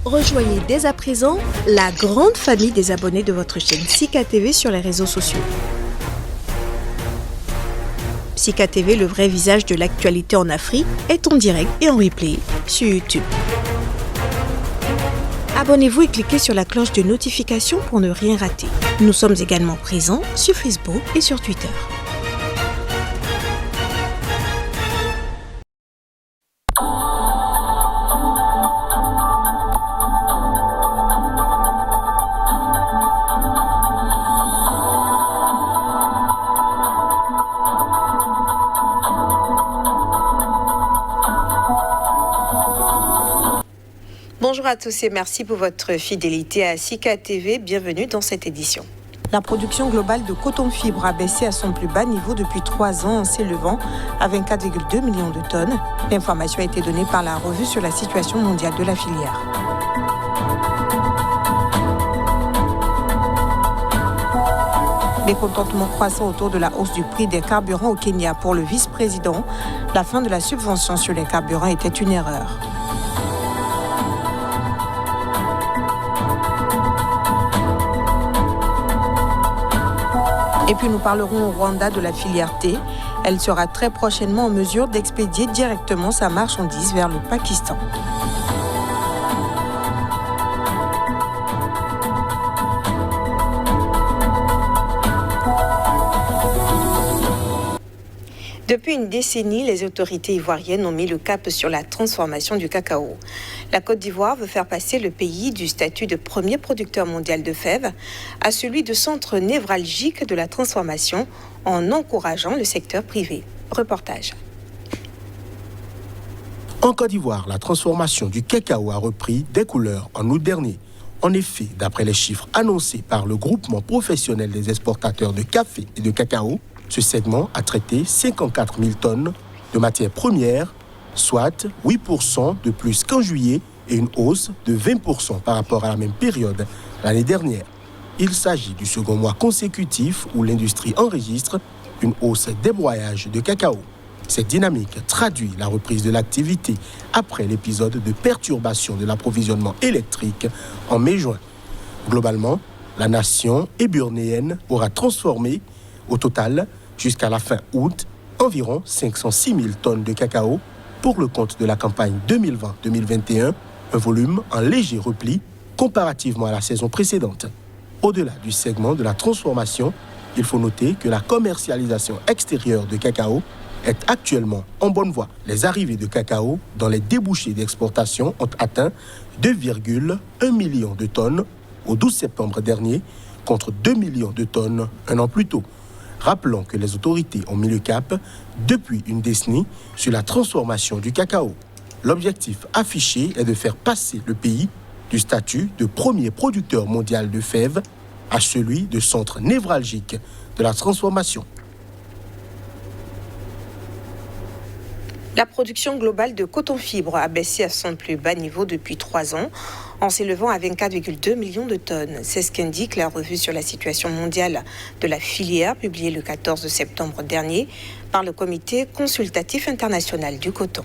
Rejoignez dès à présent la grande famille des abonnés de votre chaîne Sika TV sur les réseaux sociaux. Sika TV, le vrai visage de l'actualité en Afrique, est en direct et en replay sur YouTube. Abonnez-vous et cliquez sur la cloche de notification pour ne rien rater. Nous sommes également présents sur Facebook et sur Twitter. Bonjour à tous et merci pour votre fidélité à Sika TV. Bienvenue dans cette édition. La production globale de coton-fibre a baissé à son plus bas niveau depuis 3 ans en s'élevant à 24,2 millions de tonnes. L'information a été donnée par la revue sur la situation mondiale de la filière. Mécontentement croissant autour de la hausse du prix des carburants au Kenya pour le vice-président. La fin de la subvention sur les carburants était une erreur. Et puis nous parlerons au Rwanda de la filière thé. Elle sera très prochainement en mesure d'expédier directement sa marchandise vers le Pakistan. Depuis une décennie, les autorités ivoiriennes ont mis le cap sur la transformation du cacao. La Côte d'Ivoire veut faire passer le pays du statut de premier producteur mondial de fèves à celui de centre névralgique de la transformation en encourageant le secteur privé. Reportage. En Côte d'Ivoire, la transformation du cacao a repris des couleurs en août dernier. En effet, d'après les chiffres annoncés par le groupement professionnel des exportateurs de café et de cacao, ce segment a traité 54 000 tonnes de matières premières, soit 8% de plus qu'en juillet et une hausse de 20% par rapport à la même période l'année dernière. Il s'agit du second mois consécutif où l'industrie enregistre une hausse des broyages de cacao. Cette dynamique traduit la reprise de l'activité après l'épisode de perturbation de l'approvisionnement électrique en mai-juin. Globalement, la nation éburnéenne aura transformé au total, jusqu'à la fin août, environ 506 000 tonnes de cacao pour le compte de la campagne 2020-2021, un volume en léger repli comparativement à la saison précédente. Au-delà du segment de la transformation, il faut noter que la commercialisation extérieure de cacao est actuellement en bonne voie. Les arrivées de cacao dans les débouchés d'exportation ont atteint 2,1 millions de tonnes au 12 septembre dernier, contre 2 millions de tonnes un an plus tôt. Rappelons que les autorités ont mis le cap depuis une décennie sur la transformation du cacao. L'objectif affiché est de faire passer le pays du statut de premier producteur mondial de fèves à celui de centre névralgique de la transformation. La production globale de coton-fibre a baissé à son plus bas niveau depuis 3 ans, en s'élevant à 24,2 millions de tonnes. C'est ce qu'indique la revue sur la situation mondiale de la filière, publiée le 14 septembre dernier par le Comité consultatif international du coton.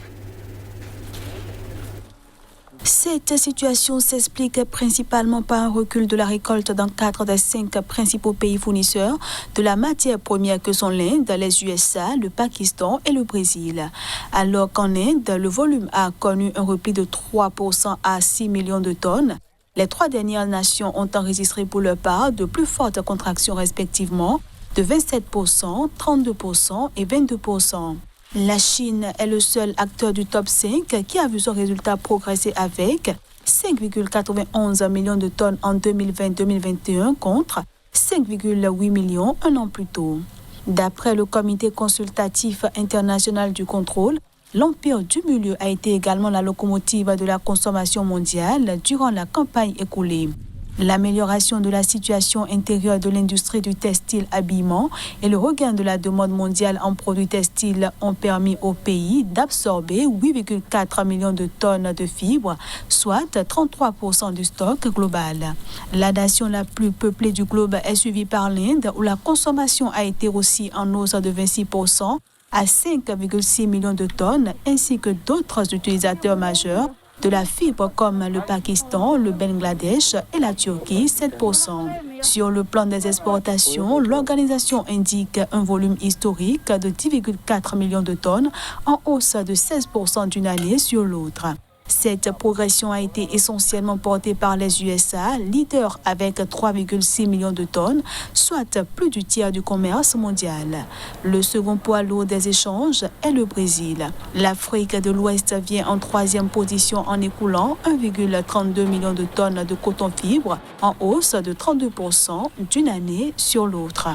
Cette situation s'explique principalement par un recul de la récolte dans 4 des 5 principaux pays fournisseurs de la matière première que sont l'Inde, les USA, le Pakistan et le Brésil. Alors qu'en Inde, le volume a connu un repli de 3% à 6 millions de tonnes. Les 3 dernières nations ont enregistré pour leur part de plus fortes contractions respectivement de 27%, 32% et 22%. La Chine est le seul acteur du top 5 qui a vu son résultat progresser avec 5,91 millions de tonnes en 2020-2021 contre 5,8 millions un an plus tôt. D'après le Comité consultatif international du contrôle, l'empire du milieu a été également la locomotive de la consommation mondiale durant la campagne écoulée. L'amélioration de la situation intérieure de l'industrie du textile-habillement et le regain de la demande mondiale en produits textiles ont permis au pays d'absorber 8,4 millions de tonnes de fibres, soit 33% du stock global. La nation la plus peuplée du globe est suivie par l'Inde, où la consommation a été aussi en hausse de 26% à 5,6 millions de tonnes, ainsi que d'autres utilisateurs majeurs De la fibre comme le Pakistan, le Bangladesh et la Turquie, 7%. Sur le plan des exportations, l'organisation indique un volume historique de 10,4 millions de tonnes, en hausse de 16% d'une année sur l'autre. Cette progression a été essentiellement portée par les USA, leaders avec 3,6 millions de tonnes, soit plus du tiers du commerce mondial. Le second poids lourd des échanges est le Brésil. L'Afrique de l'Ouest vient en troisième position en écoulant 1,32 million de tonnes de coton-fibre, en hausse de 32% d'une année sur l'autre.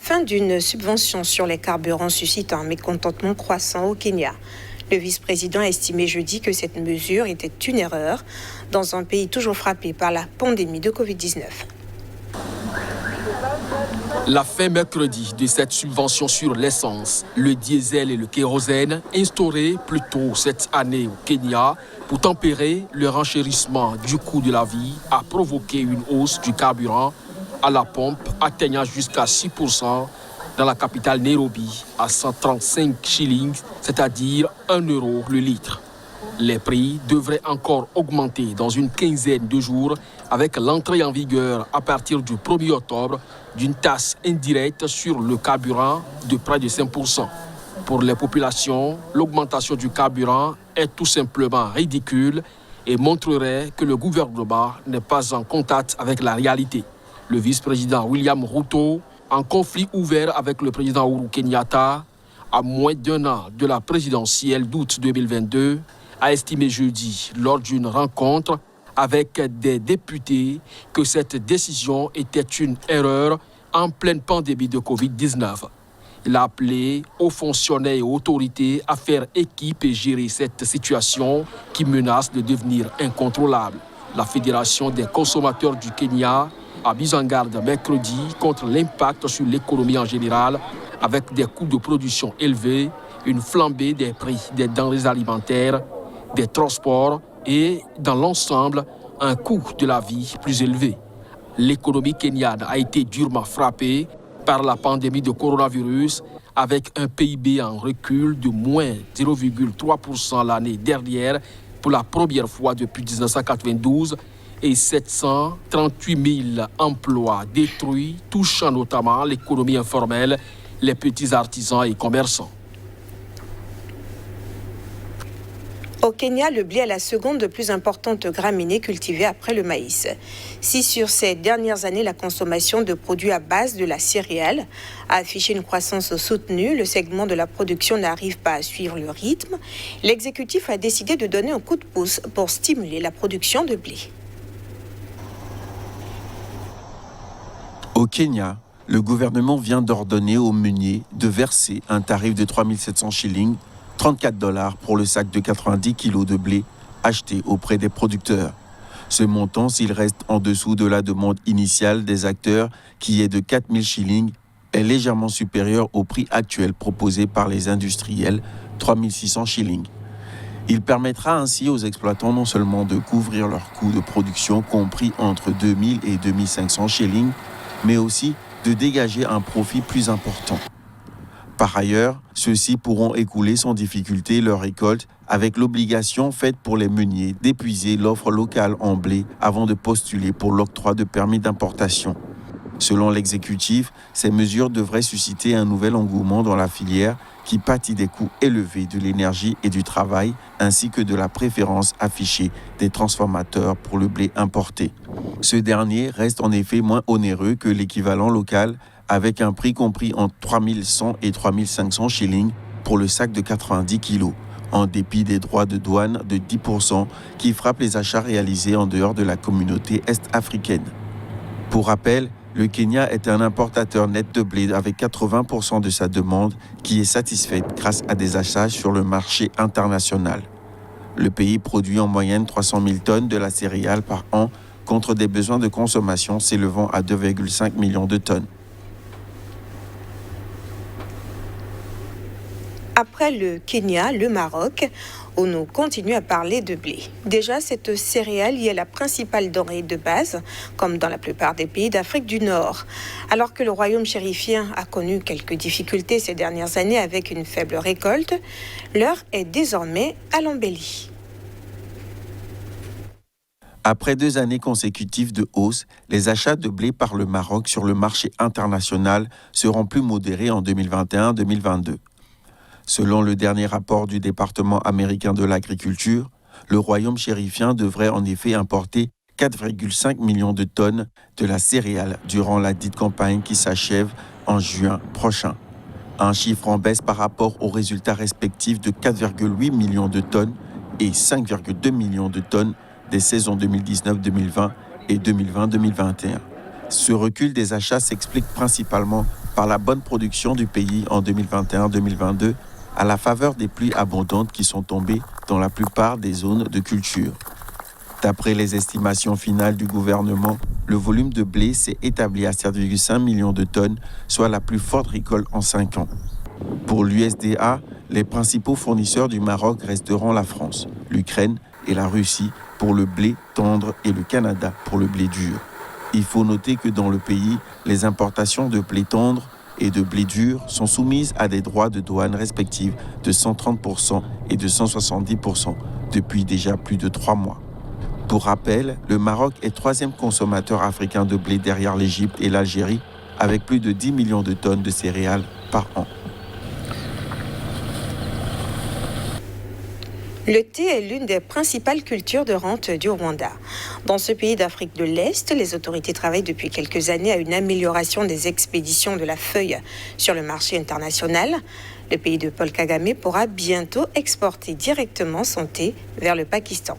La fin d'une subvention sur les carburants suscite un mécontentement croissant au Kenya. Le vice-président a estimé jeudi que cette mesure était une erreur dans un pays toujours frappé par la pandémie de Covid-19. La fin mercredi de cette subvention sur l'essence, le diesel et le kérosène, instaurée plus tôt cette année au Kenya pour tempérer le renchérissement du coût de la vie, a provoqué une hausse du carburant à la pompe atteignant jusqu'à 6% dans la capitale Nairobi à 135 shillings, c'est-à-dire 1 euro le litre. Les prix devraient encore augmenter dans une quinzaine de jours avec l'entrée en vigueur à partir du 1er octobre d'une taxe indirecte sur le carburant de près de 5%. Pour les populations, l'augmentation du carburant est tout simplement ridicule et montrerait que le gouvernement n'est pas en contact avec la réalité. Le vice-président William Ruto, en conflit ouvert avec le président Uhuru Kenyatta, à moins d'un an de la présidentielle d'août 2022, a estimé jeudi, lors d'une rencontre avec des députés, que cette décision était une erreur en pleine pandémie de Covid-19. Il a appelé aux fonctionnaires et aux autorités à faire équipe et gérer cette situation qui menace de devenir incontrôlable. La Fédération des consommateurs du Kenya a mis en garde mercredi contre l'impact sur l'économie en général, avec des coûts de production élevés, une flambée des prix des denrées alimentaires, des transports et, dans l'ensemble, un coût de la vie plus élevé. L'économie kenyane a été durement frappée par la pandémie de coronavirus, avec un PIB en recul de moins 0,3% l'année dernière pour la première fois depuis 1992, et 738 000 emplois détruits, touchant notamment l'économie informelle, les petits artisans et commerçants. Au Kenya, le blé est la seconde plus importante graminée cultivée après le maïs. Si sur ces dernières années, la consommation de produits à base de la céréale a affiché une croissance soutenue, le segment de la production n'arrive pas à suivre le rythme. L'exécutif a décidé de donner un coup de pouce pour stimuler la production de blé. Au Kenya, le gouvernement vient d'ordonner aux meuniers de verser un tarif de 3 700 shillings, $34 pour le sac de 90 kg de blé acheté auprès des producteurs. Ce montant, s'il reste en dessous de la demande initiale des acteurs, qui est de 4 000 shillings, est légèrement supérieur au prix actuel proposé par les industriels, 3 600 shillings. Il permettra ainsi aux exploitants non seulement de couvrir leurs coûts de production compris entre 2 000 et 2 500 shillings, mais aussi de dégager un profit plus important. Par ailleurs, ceux-ci pourront écouler sans difficulté leur récolte avec l'obligation faite pour les meuniers d'épuiser l'offre locale en blé avant de postuler pour l'octroi de permis d'importation. Selon l'exécutif, ces mesures devraient susciter un nouvel engouement dans la filière qui pâtit des coûts élevés de l'énergie et du travail, ainsi que de la préférence affichée des transformateurs pour le blé importé. Ce dernier reste en effet moins onéreux que l'équivalent local, avec un prix compris entre 3 100 et 3 500 shillings pour le sac de 90 kg, en dépit des droits de douane de 10% qui frappent les achats réalisés en dehors de la communauté est-africaine. Pour rappel, le Kenya est un importateur net de blé avec 80% de sa demande qui est satisfaite grâce à des achats sur le marché international. Le pays produit en moyenne 300 000 tonnes de la céréale par an contre des besoins de consommation s'élevant à 2,5 millions de tonnes. après le Kenya, le Maroc, où nous continuons à parler de blé. Déjà, cette céréale y est la principale denrée de base, comme dans la plupart des pays d'Afrique du Nord. Alors que le royaume chérifien a connu quelques difficultés ces dernières années avec une faible récolte, l'heure est désormais à l'embellie. Après 2 années consécutives de hausse, les achats de blé par le Maroc sur le marché international seront plus modérés en 2021-2022. Selon le dernier rapport du département américain de l'agriculture, le royaume chérifien devrait en effet importer 4,5 millions de tonnes de la céréale durant la dite campagne qui s'achève en juin prochain. Un chiffre en baisse par rapport aux résultats respectifs de 4,8 millions de tonnes et 5,2 millions de tonnes des saisons 2019-2020 et 2020-2021. Ce recul des achats s'explique principalement par la bonne production du pays en 2021-2022 à la faveur des pluies abondantes qui sont tombées dans la plupart des zones de culture. D'après les estimations finales du gouvernement, le volume de blé s'est établi à 7,5 millions de tonnes, soit la plus forte récolte en 5 ans. Pour l'USDA, les principaux fournisseurs du Maroc resteront la France, l'Ukraine et la Russie pour le blé tendre et le Canada pour le blé dur. Il faut noter que dans le pays, les importations de blé tendre et de blé dur sont soumises à des droits de douane respectifs de 130% et de 170% depuis déjà plus de 3 mois. Pour rappel, le Maroc est 3e consommateur africain de blé derrière l'Égypte et l'Algérie, avec plus de 10 millions de tonnes de céréales par an. Le thé est l'une des principales cultures de rente du Rwanda. Dans ce pays d'Afrique de l'Est, les autorités travaillent depuis quelques années à une amélioration des expéditions de la feuille sur le marché international. Le pays de Paul Kagame pourra bientôt exporter directement son thé vers le Pakistan.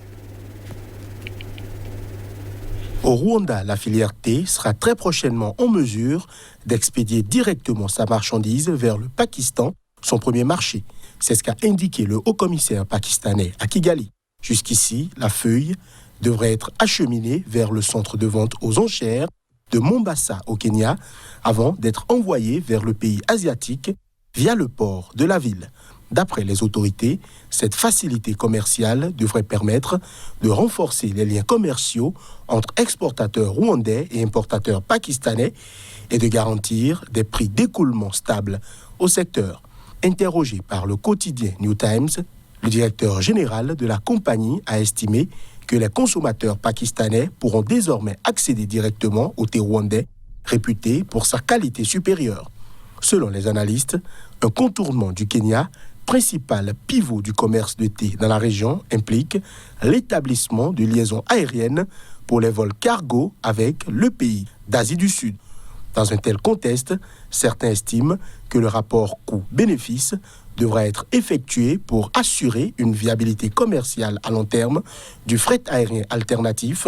Au Rwanda, la filière thé sera très prochainement en mesure d'expédier directement sa marchandise vers le Pakistan, son premier marché. C'est ce qu'a indiqué le haut-commissaire pakistanais à Kigali. Jusqu'ici, la feuille devrait être acheminée vers le centre de vente aux enchères de Mombasa au Kenya avant d'être envoyée vers le pays asiatique via le port de la ville. D'après les autorités, cette facilité commerciale devrait permettre de renforcer les liens commerciaux entre exportateurs rwandais et importateurs pakistanais et de garantir des prix d'écoulement stables au secteur. Interrogé par le quotidien New Times, le directeur général de la compagnie a estimé que les consommateurs pakistanais pourront désormais accéder directement au thé rwandais, réputé pour sa qualité supérieure. Selon les analystes, un contournement du Kenya, principal pivot du commerce de thé dans la région, implique l'établissement de liaisons aériennes pour les vols cargo avec le pays d'Asie du Sud. Dans un tel contexte, certains estiment que le rapport coût-bénéfice devra être effectué pour assurer une viabilité commerciale à long terme du fret aérien alternatif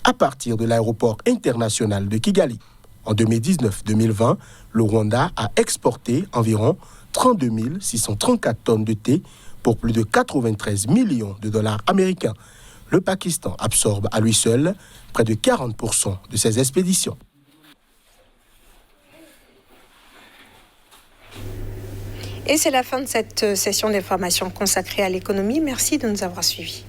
à partir de l'aéroport international de Kigali. En 2019-2020, le Rwanda a exporté environ 32 634 tonnes de thé pour plus de 93 millions de dollars américains. Le Pakistan absorbe à lui seul près de 40% de ses expéditions. Et c'est la fin de cette session d'information consacrée à l'économie. Merci de nous avoir suivis.